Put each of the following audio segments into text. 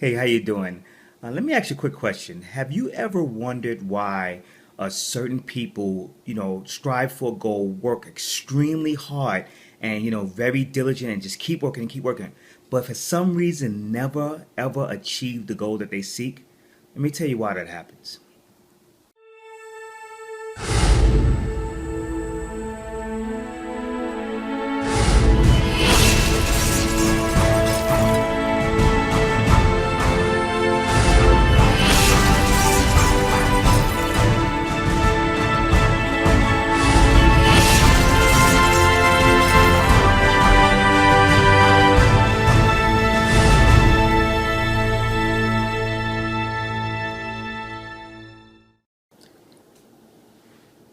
Hey, how you doing? Let me ask you a quick question. Have you ever wondered why certain people, strive for a goal, work extremely hard, and very diligent, and just keep working, but for some reason never ever achieve the goal that they seek? Let me tell you why that happens.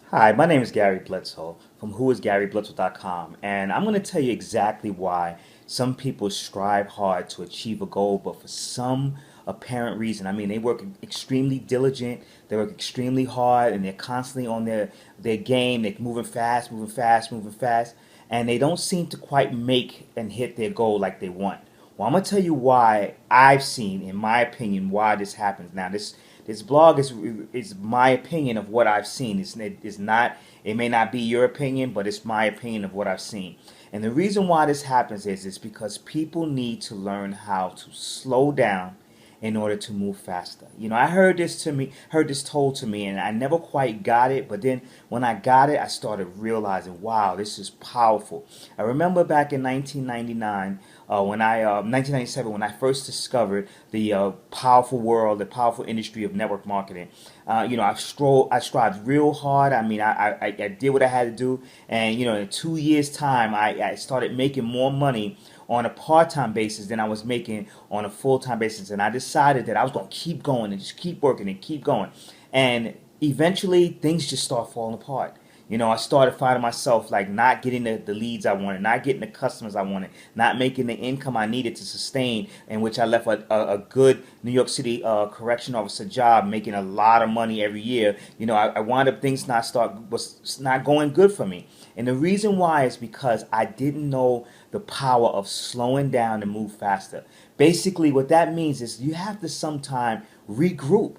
Hi, my name is Gary Bledsoe from whoisgarybledsoe.com, and I'm going to tell you exactly why some people strive hard to achieve a goal, but for some apparent reason, I mean, they work extremely diligent, they work extremely hard, and they're constantly on their game. They're moving fast, moving fast, moving fast, and they don't seem to quite make and hit their goal like they want. Well, I'm gonna tell you why I've seen, in my opinion, why this happens. Now, this blog is my opinion of what I've seen. It's not. It may not be your opinion, but it's my opinion of what I've seen. And the reason why this happens is because people need to learn how to slow down in order to move faster. I heard this told to me, and I never quite got it. But then when I got it, I started realizing, wow, this is powerful. I remember back in 1999, 1997, when I first discovered the powerful world, the powerful industry of network marketing. I strived real hard. I mean, I did what I had to do, and in 2 years' time, I started making more money on a part-time basis than I was making on a full-time basis. And I decided that I was going to keep going and just keep working and keep going. And eventually things just start falling apart. I started finding myself like not getting the leads I wanted, not getting the customers I wanted, not making the income I needed to sustain, in which I left a good New York City correction officer job, making a lot of money every year. I wound up things was not going good for me. And the reason why is because I didn't know the power of slowing down and move faster. Basically, what that means is you have to sometime regroup.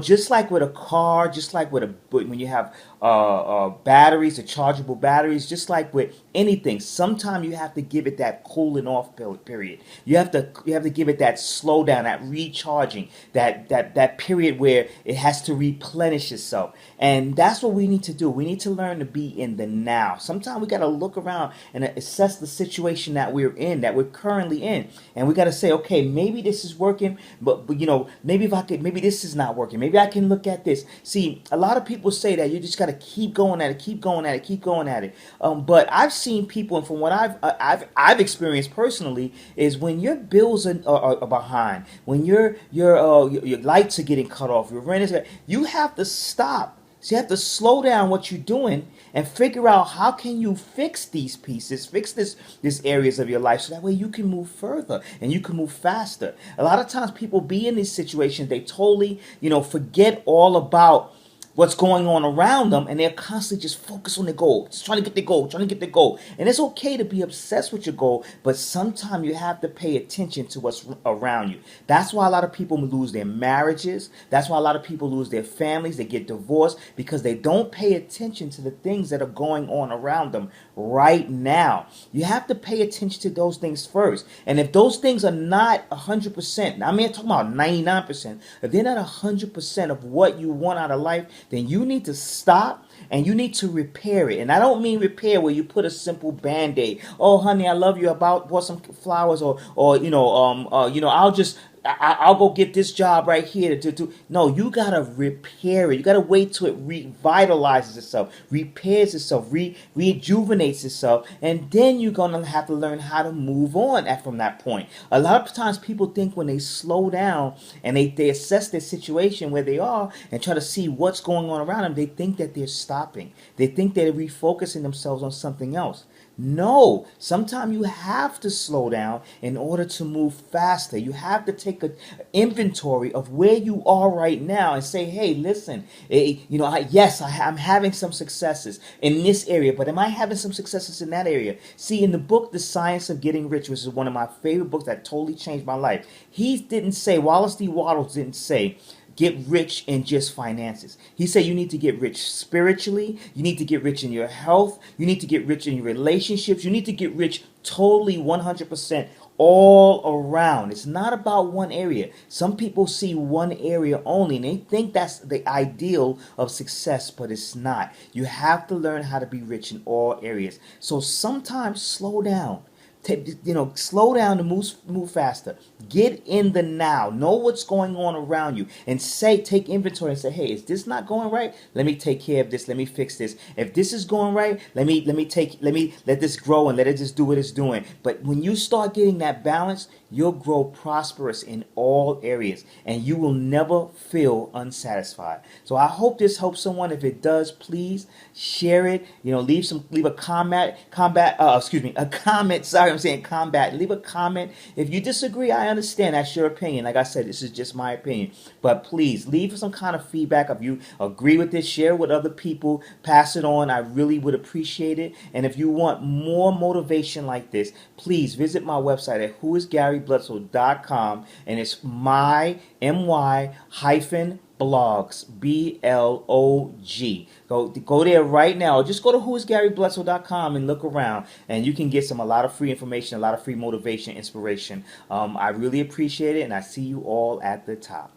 Just like with a car, just like when you have batteries, the chargeable batteries, just like with anything, sometimes you have to give it that cooling off period. You have to give it that slow down, that recharging, that period where it has to replenish itself. And that's what we need to do. We need to learn to be in the now. Sometimes we got to look around and assess the situation that we're in, that we're currently in, and we got to say, okay, maybe this is working, but maybe if I could, maybe this is not working. Maybe I can look at this. See, a lot of people say that you just got to keep going at it, keep going at it, keep going at it. But I've seen people, and from what I've experienced personally, is when your bills are behind, when your lights are getting cut off, your rent is, you have to stop. So you have to slow down what you're doing and figure out how can you fix these pieces, fix these areas of your life, so that way you can move further and you can move faster. A lot of times people be in these situations, they totally, forget all about what's going on around them, and they're constantly just focused on their goal, just trying to get their goal, trying to get their goal. And it's okay to be obsessed with your goal, but sometimes you have to pay attention to what's around you. That's why a lot of people lose their marriages. That's why a lot of people lose their families. They get divorced because they don't pay attention to the things that are going on around them right now. You have to pay attention to those things first. And if those things are not 100%, I mean, I'm talking about 99%, if they're not 100% of what you want out of life, then you need to stop and you need to repair it. And I don't mean repair where you put a simple band-aid. Oh, honey, I love you. I bought some flowers, or I'll go get this job right here to do. No, you gotta repair it. You gotta wait till it revitalizes itself, repairs itself, rejuvenates itself, and then you're gonna have to learn how to move on from that point. A lot of times people think when they slow down and they assess their situation where they are and try to see what's going on around them, they think that they're stopping. They think they're refocusing themselves on something else. No, sometimes you have to slow down in order to move faster. You have to take an inventory of where you are right now and say, hey, listen, yes, I'm having some successes in this area, but am I having some successes in that area? See, in the book, The Science of Getting Rich, which is one of my favorite books that totally changed my life, Wallace D. Waddles didn't say, get rich in just finances. He said you need to get rich spiritually, you need to get rich in your health, you need to get rich in your relationships, you need to get rich totally 100% all around. It's not about one area. Some people see one area only and they think that's the ideal of success, but it's not. You have to learn how to be rich in all areas. So sometimes slow down. Slow down to move faster. Get in the now. Know what's going on around you, and take inventory and say, "Hey, is this not going right? Let me take care of this. Let me fix this. If this is going right, let let this grow and let it just do what it's doing." But when you start getting that balance, you'll grow prosperous in all areas, and you will never feel unsatisfied. So I hope this helps someone. If it does, please share it. Leave a comment. A comment. Sorry, I'm saying combat. Leave a comment. If you disagree, I understand. That's your opinion. Like I said, this is just my opinion. But please leave some kind of feedback. If you agree with this, share with other people. Pass it on. I really would appreciate it. And if you want more motivation like this, please visit my website at whoisgarybledsoe.com, and it's my my-blogs blog. Go there right now. Just go to whoisgarybledsoe.com and look around, and you can get a lot of free information, a lot of free motivation, inspiration. I really appreciate it, and I see you all at the top.